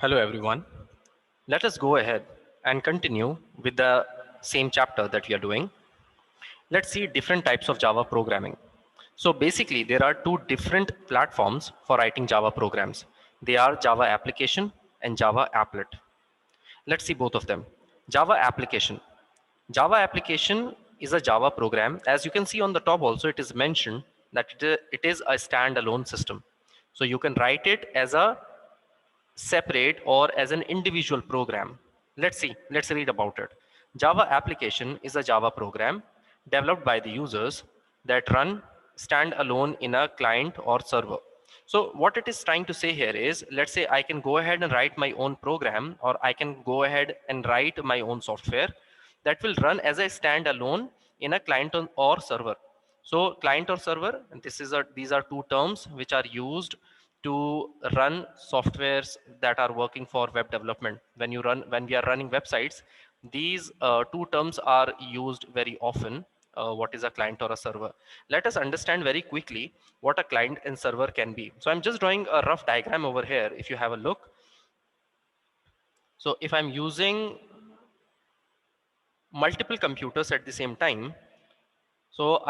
Hello everyone. Let us go ahead and continue with the same chapter that we are doing. Let's see different types of Java programming. So basically there are two different platforms for writing Java programs. They are Java application and Java applet. Let's see both of them. Java application. Java application is a Java program. As you can see on the top also it is mentioned that it is a standalone system. So you can write it as a separate or as an individual program. Let's read about it. Java application is a Java program developed by the users that run stand alone in a client or server. So what it is trying to say here is, let's say I can go ahead and write my own program, or I can go ahead and write my own software that will run as a standalone in a client or server. So client or server, and these are two terms which are used to run softwares that are working for web development. When we are running websites, these two terms are used very often. What is a client or a server? Let us understand very quickly what a client and server can be. So I'm just drawing a rough diagram over here. If you have a look, so if I'm using multiple computers at the same time, so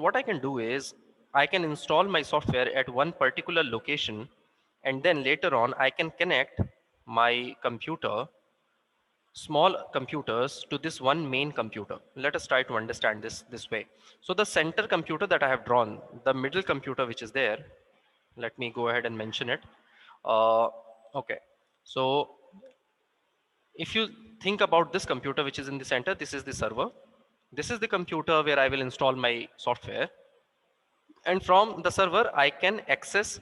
what I can do is I can install my software at one particular location, and then later on I can connect my small computers to this one main computer. Let us try to understand this way. So the center computer that I have drawn, the middle computer which is there, let me go ahead and mention it. Uh, okay. So if you think about this computer which is in the center, this is the server. This is the computer where I will install my software, and from the server I can access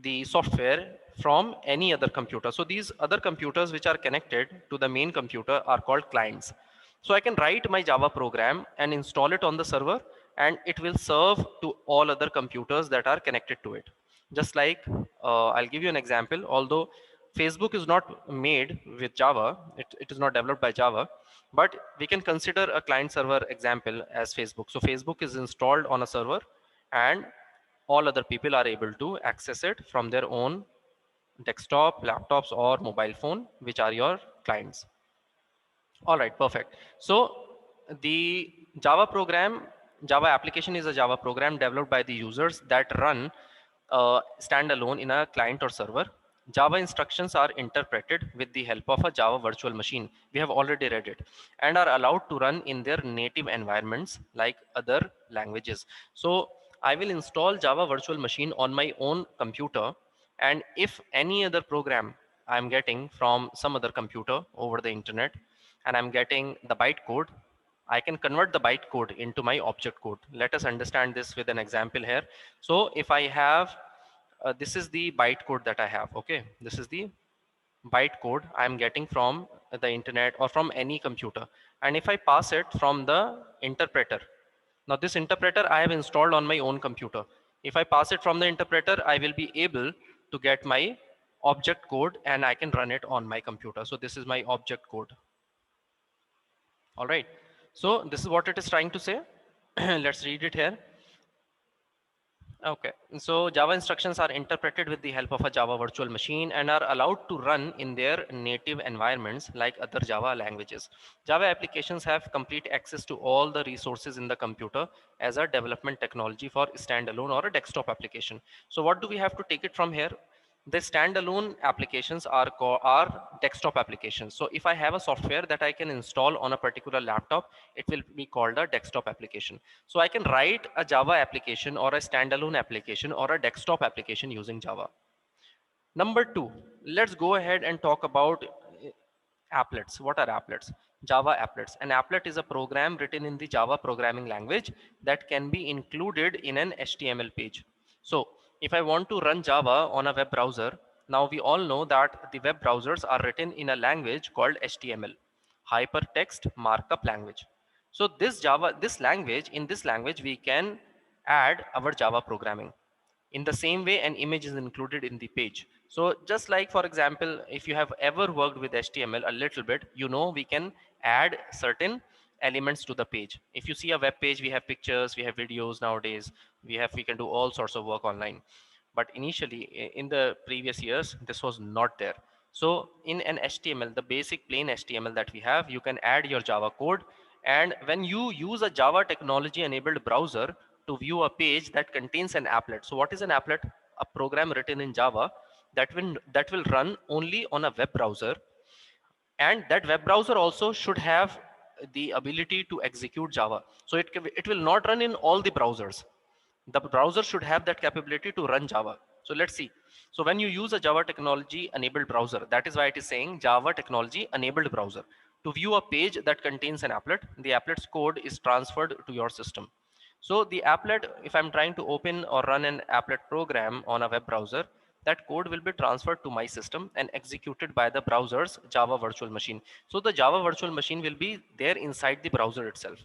the software from any other computer. So these other computers which are connected to the main computer are called clients. So I can write my Java program and install it on the server, and it will serve to all other computers that are connected to it. Just like I'll give you an example. Although Facebook is not made with Java, it is not developed by Java, but we can consider a client server example as Facebook. So Facebook is installed on a server, and all other people are able to access it from their own desktop, laptops, or mobile phone, which are your clients. All right, perfect. So the Java program, Java application is a Java program developed by the users that run standalone in a client or server. Java instructions are interpreted with the help of a Java virtual machine. We have already read it, and are allowed to run in their native environments like other languages. So I will install Java virtual machine on my own computer, and if any other program I'm getting from some other computer over the internet, and I'm getting the bytecode, I can convert the bytecode into my object code. Let us understand this with an example here. So if I have, this is the bytecode that I have. Okay, this is the bytecode I'm getting from the internet or from any computer. And if I pass it from the interpreter, now this interpreter I have installed on my own computer. If I pass it from the interpreter, I will be able to get my object code and I can run it on my computer. So this is my object code. All right. So this is what it is trying to say. Let's read it here. Okay. So Java instructions are interpreted with the help of a Java virtual machine and are allowed to run in their native environments like other Java languages. Java applications have complete access to all the resources in the computer as a development technology for standalone or a desktop application. So what do we have to take it from here? The standalone applications are desktop applications. So if I have a software that I can install on a particular laptop, it will be called a desktop application. So I can write a Java application or a standalone application or a desktop application using Java. Number two, let's go ahead and talk about applets. What are applets? Java applets. An applet is a program written in the Java programming language that can be included in an HTML page. So if I want to run Java on a web browser, now we all know that the web browsers are written in a language called HTML, hypertext markup language. So in this language, we can add our Java programming. In the same way, an image is included in the page. So just like, for example, if you have ever worked with HTML a little bit, you know we can add certain elements to the page. If you see a web page, we have pictures, we have videos nowadays, we can do all sorts of work online. But initially in the previous years, this was not there. So in an HTML, the basic plain HTML that we have, you can add your Java code. And when you use a Java technology enabled browser to view a page that contains an applet. So what is an applet? A program written in Java that will run only on a web browser, and that web browser also should have the ability to execute Java. So it will not run in all the browsers. The browser should have that capability to run Java. So let's see. So when you use a Java technology enabled browser, that is why it is saying Java technology enabled browser. To view a page that contains an applet, the applet's code is transferred to your system. So the applet, if I'm trying to open or run an applet program on a web browser, that code will be transferred to my system and executed by the browser's Java virtual machine. So the Java virtual machine will be there inside the browser itself.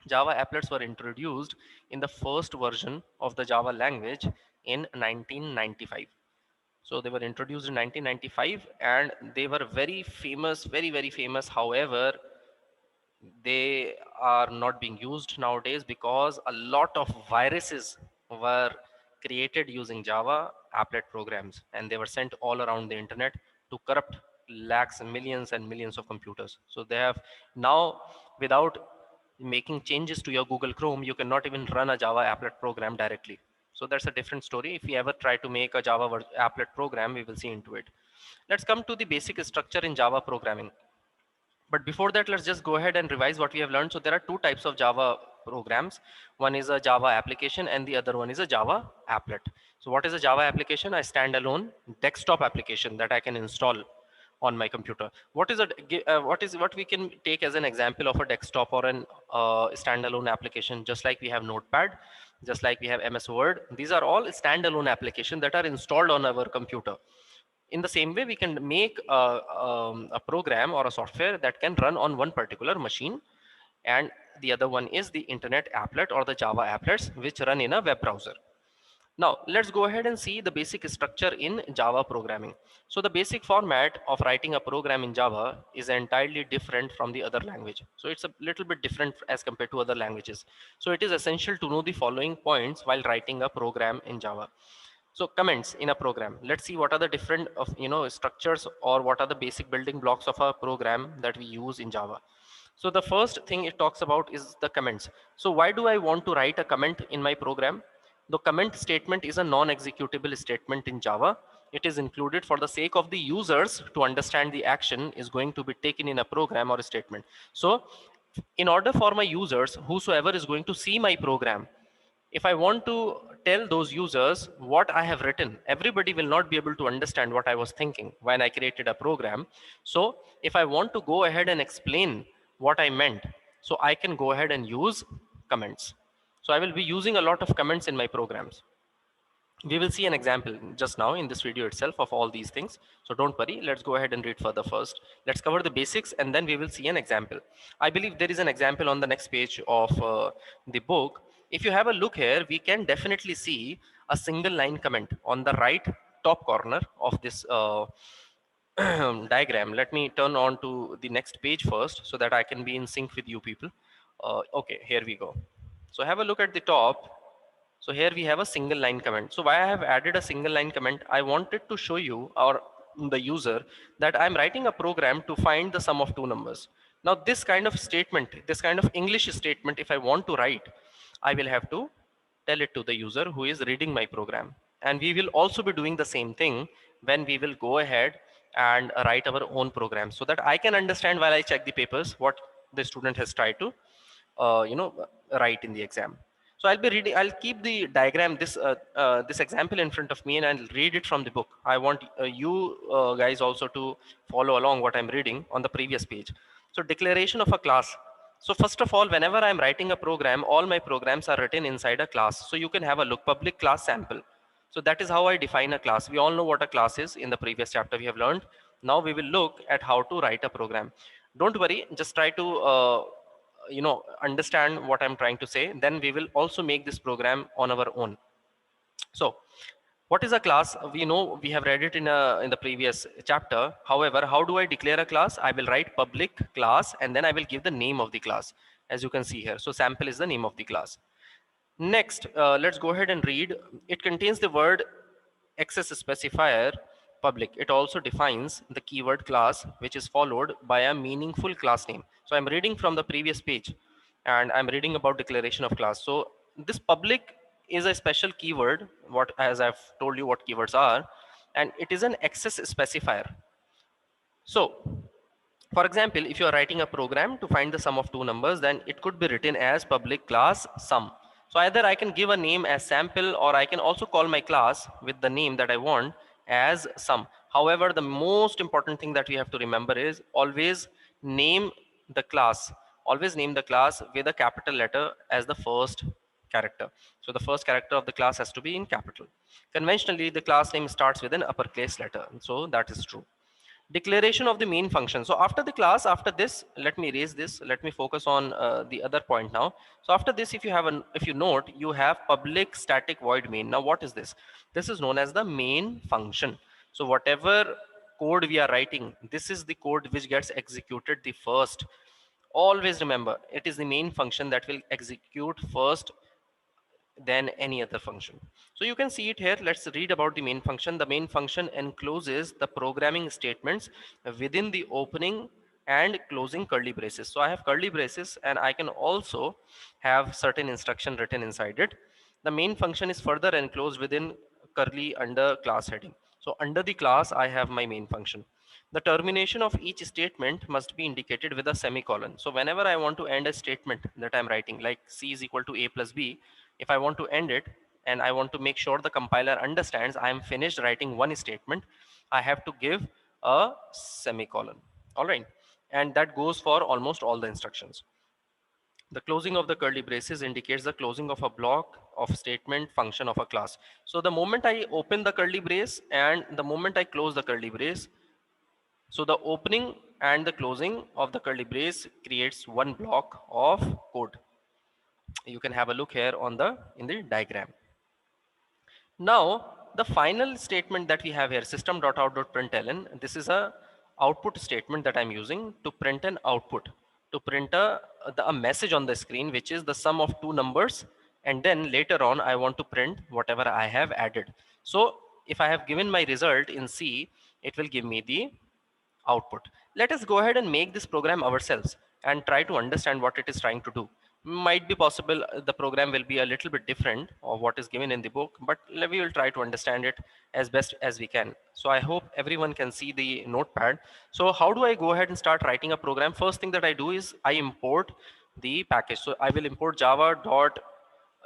Java applets were introduced in the first version of the Java language in 1995. So they were introduced in 1995 and they were very famous, very, very famous. However, they are not being used nowadays because a lot of viruses were created using Java applet programs, and they were sent all around the internet to corrupt lakhs and millions of computers. So they have now, without making changes to your Google Chrome, you cannot even run a Java applet program directly. So that's a different story. If we ever try to make a Java applet program, we will see into it. Let's come to the basic structure in Java programming. But before that, let's just go ahead and revise what we have learned. So there are two types of Java programs. One is a Java application and the other one is a Java applet. So what is a Java application? A standalone desktop application that I can install on my computer. What we can take as an example of a desktop or an standalone application, just like we have Notepad, just like we have MS Word. These are all standalone applications that are installed on our computer. In the same way, we can make a program or a software that can run on one particular machine, and the other one is the internet applet or the Java applets which run in a web browser. Now let's go ahead and see the basic structure in Java programming. So the basic format of writing a program in Java is entirely different from the other language. So it's a little bit different as compared to other languages. So it is essential to know the following points while writing a program in Java. So comments in a program. Let's see what are the different of structures, or what are the basic building blocks of a program that we use in Java. So the first thing it talks about is the comments. So why do I want to write a comment in my program? The comment statement is a non-executable statement in Java. It is included for the sake of the users to understand the action is going to be taken in a program or a statement. So in order for my users, whosoever is going to see my program, if I want to tell those users what I have written, everybody will not be able to understand what I was thinking when I created a program. So if I want to go ahead and explain what I meant, so I can go ahead and use comments. So I will be using a lot of comments in my programs. We will see an example just now in this video itself of all these things. So don't worry, let's go ahead and read further first. Let's cover the basics and then we will see an example. I believe there is an example on the next page of the book. If you have a look here, we can definitely see a single line comment on the right top corner of this diagram. Let me turn on to the next page first so that I can be in sync with you people. Okay, here we go. So have a look at the top. So here we have a single line comment. So why I have added a single line comment, I wanted to show you or the user that I'm writing a program to find the sum of two numbers. Now this kind of statement, this kind of English statement, if I want to write, I will have to tell it to the user who is reading my program. And we will also be doing the same thing when we will go ahead and write our own program, so that I can understand while I check the papers what the student has tried to write in the exam. So I'll be reading, I'll keep the diagram, this example in front of me, and I'll read it from the book. I want you guys also to follow along what I'm reading on the previous page. So declaration of a class. So first of all, whenever I'm writing a program, all my programs are written inside a class. So you can have a look, public class sample. So that is how I define a class. We all know what a class is. In the previous chapter we have learned. Now we will look at how to write a program. Don't worry, just try to understand what I'm trying to say. Then we will also make this program on our own. So what is a class? We know, we have read it in the previous chapter. However, how do I declare a class? I will write public class and then I will give the name of the class, as you can see here. So sample is the name of the class. Next, let's go ahead and read. It contains the word access specifier public. It also defines the keyword class, which is followed by a meaningful class name. So I'm reading from the previous page and I'm reading about declaration of class. So this public is a special keyword, what as I've told you what keywords are, and it is an access specifier. So for example, if you are writing a program to find the sum of two numbers, then it could be written as public class sum. So either I can give a name as sample, or I can also call my class with the name that I want as sum. However, the most important thing that we have to remember is always name the class. Always name the class with a capital letter as the first character. So the first character of the class has to be in capital. Conventionally, the class name starts with an uppercase letter. So that is true. Declaration of the main function. So after the class, after this, let me erase this, let me focus on the other point now. So after this, if you have an, if you note, you have public static void main. Now what is this? This is known as the main function. So whatever code we are writing, this is the code which gets executed the first. Always remember, it is the main function that will execute first than any other function. So you can see it here. Let's read about the main function. The main function encloses the programming statements within the opening and closing curly braces. So I have curly braces and I can also have certain instruction written inside it. The main function is further enclosed within curly under class heading. So under the class, I have my main function. The termination of each statement must be indicated with a semicolon. So whenever I want to end a statement that I'm writing, like C is equal to A plus B, if I want to end it and I want to make sure the compiler understands I am finished writing one statement, I have to give a semicolon. All right. And that goes for almost all the instructions. The closing of the curly braces indicates the closing of a block of statement function of a class. So the moment I open the curly brace and the moment I close the curly brace, so the opening and the closing of the curly brace creates one block of code. You can have a look here on the in the diagram. Now, the final statement that we have here, system.out.println, this is a output statement that I'm using to print an output, to print a message on the screen, which is the sum of two numbers. And then later on, I want to print whatever I have added. So if I have given my result in C, it will give me the output. Let us go ahead and make this program ourselves and try to understand what it is trying to do. Might be possible the program will be a little bit different of what is given in the book, but we will try to understand it as best as we can. So I hope everyone can see the notepad. So how do I go ahead and start writing a program? First thing that I do is I import the package. So I will import java dot,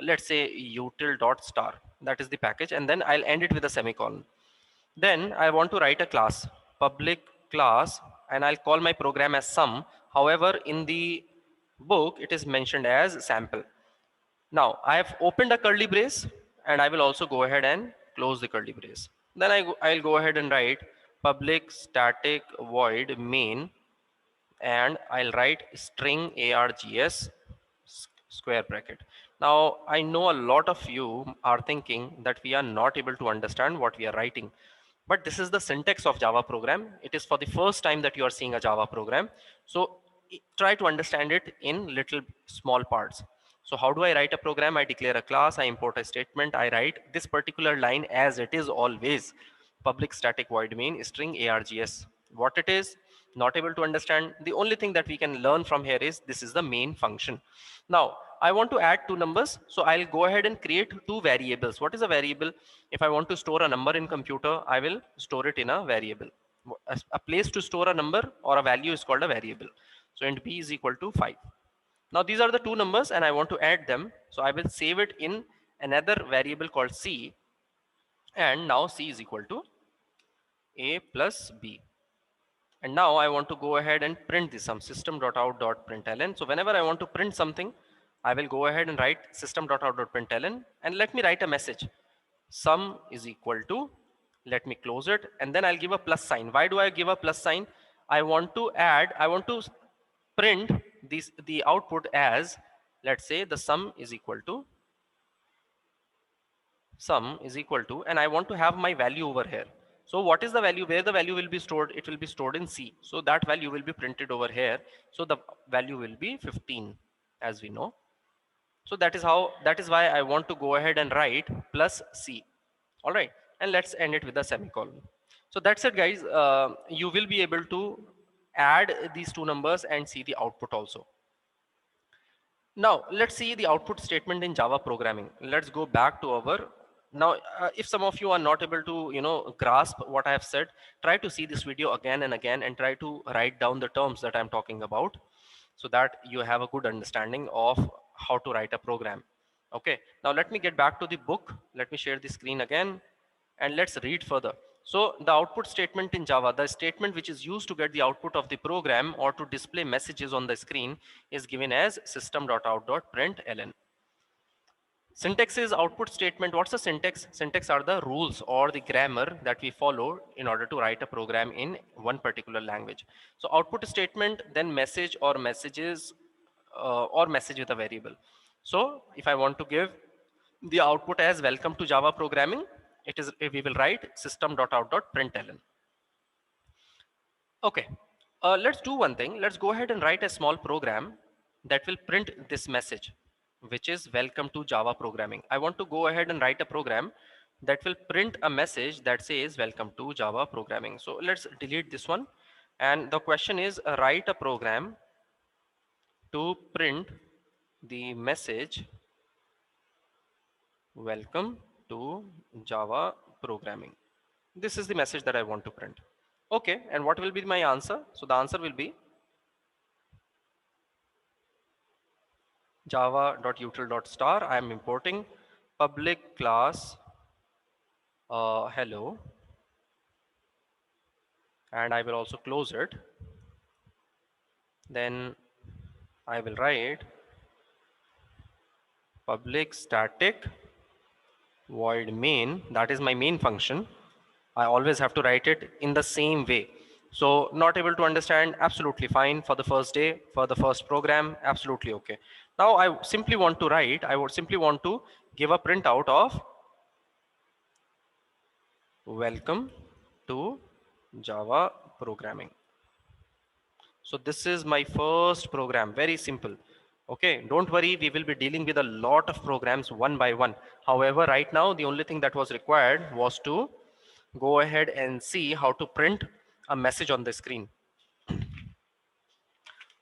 let's say, util.star. That is the package, and then I'll end it with a semicolon. Then I want to write a class, public class, and I'll call my program as sum. However, in the book, it is mentioned as sample. Now I have opened a curly brace and I will also go ahead and close the curly brace. Then I'll go ahead and write public static void main, and I'll write string args square bracket. Now I know a lot of you are thinking that we are not able to understand what we are writing, but this is the syntax of Java program. It is for the first time that you are seeing a Java program. So try to understand it in little small parts. So how do I write a program? I declare a class, I import a statement, I write this particular line as it is always, public static void main string args. What it is, not able to understand. The only thing that we can learn from here is this is the main function. Now I want to add two numbers, so I'll go ahead and create two variables. What is a variable? If I want to store a number in computer, I will store it in a variable. A place to store a number or a value is called a variable. So int b is equal to 5. Now these are the two numbers and I want to add them. So I will save it in another variable called c, and now c is equal to a plus b. And now I want to go ahead and print this sum, system.out.println. So whenever I want to print something, I will go ahead and write system.out.println, and let me write a message. Sum is equal to, let me close it, and then I'll give a plus sign. Why do I give a plus sign? I want to print the output as, let's say, the sum is equal to, and I want to have my value over here. So what is the value? Where the value will be stored? It will be stored in C. So that value will be printed over here. So the value will be 15, as we know. So that is why I want to go ahead and write plus C. All right, and let's end it with a semicolon. So that's it, guys. You will be able to add these two numbers and see the output also. Now let's see the output statement in Java programming. Let's go back to our now. If some of you are not able to grasp what I have said, try to see this video again and again and try to write down the terms that I'm talking about, so that you have a good understanding of how to write a program. Okay, now let me get back to the book. Let me share the screen again and let's read further. So the output statement in Java, the statement which is used to get the output of the program or to display messages on the screen, is given as system.out.println. Syntax is output statement. What's the syntax? Syntax are the rules or the grammar that we follow in order to write a program in one particular language. So output statement, then message or messages, or message with a variable. So if I want to give the output as welcome to Java programming, it is, we will write system.out.println. Okay, let's do one thing. Let's go ahead and write a small program that will print this message, which is welcome to Java programming. I want to go ahead and write a program that will print a message that says welcome to Java programming. So let's delete this one. And the question is, write a program to print the message welcome to Java programming. This is the message that I want to print. Okay, and what will be my answer? So the answer will be java.util.star. I am importing public class hello, and I will also close it. Then I will write public static void main. That is my main function. I always have to write it in the same way. So not able to understand, absolutely fine. For the first day, for the first program, absolutely okay. Now I simply want to write, I would simply want to give a printout of welcome to Java programming. So this is my first program, very simple. Okay, don't worry, we will be dealing with a lot of programs one by one. However, right now, the only thing that was required was to go ahead and see how to print a message on the screen.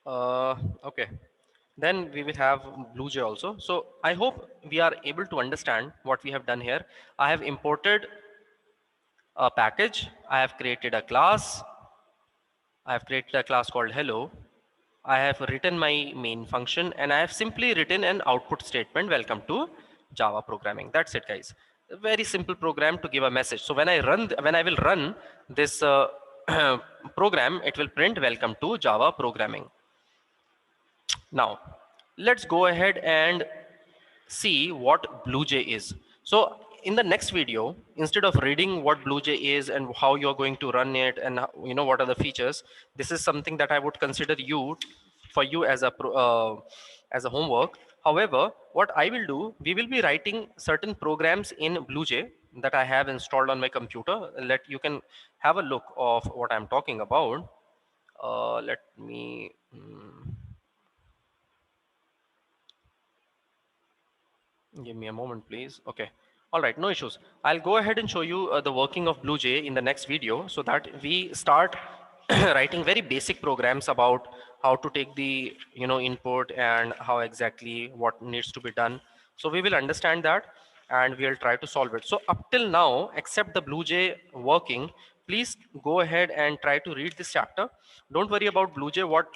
Okay, then we will have BlueJ also. So I hope we are able to understand what we have done here. I have imported a package. I have created a class. I have created a class called hello. I have written my main function and I have simply written an output statement, welcome to Java programming. That's it, guys. A very simple program to give a message. So when I will run this program, it will print welcome to Java programming. Now, let's go ahead and see what BlueJ is. So in the next video, instead of reading what BlueJ is and how you're going to run it and what are the features, this is something that I would consider for you as as a homework. However, what I will do, we will be writing certain programs in BlueJ that I have installed on my computer. You can have a look of what I'm talking about. Let me. Give me a moment, please. Okay. All right, no issues. I'll go ahead and show you the working of BlueJ in the next video so that we start writing very basic programs about how to take the input and how exactly what needs to be done. So we will understand that and we'll try to solve it. So up till now, except the BlueJ working, please go ahead and try to read this chapter. Don't worry about BlueJ. What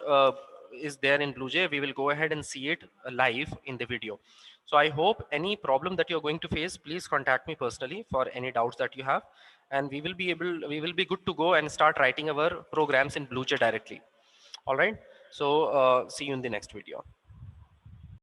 is there in BlueJ, we will go ahead and see it live in the video. So I hope any problem that you're going to face, please contact me personally for any doubts that you have, and we will be good to go and start writing our programs in BlueJ directly. All right. So see you in the next video.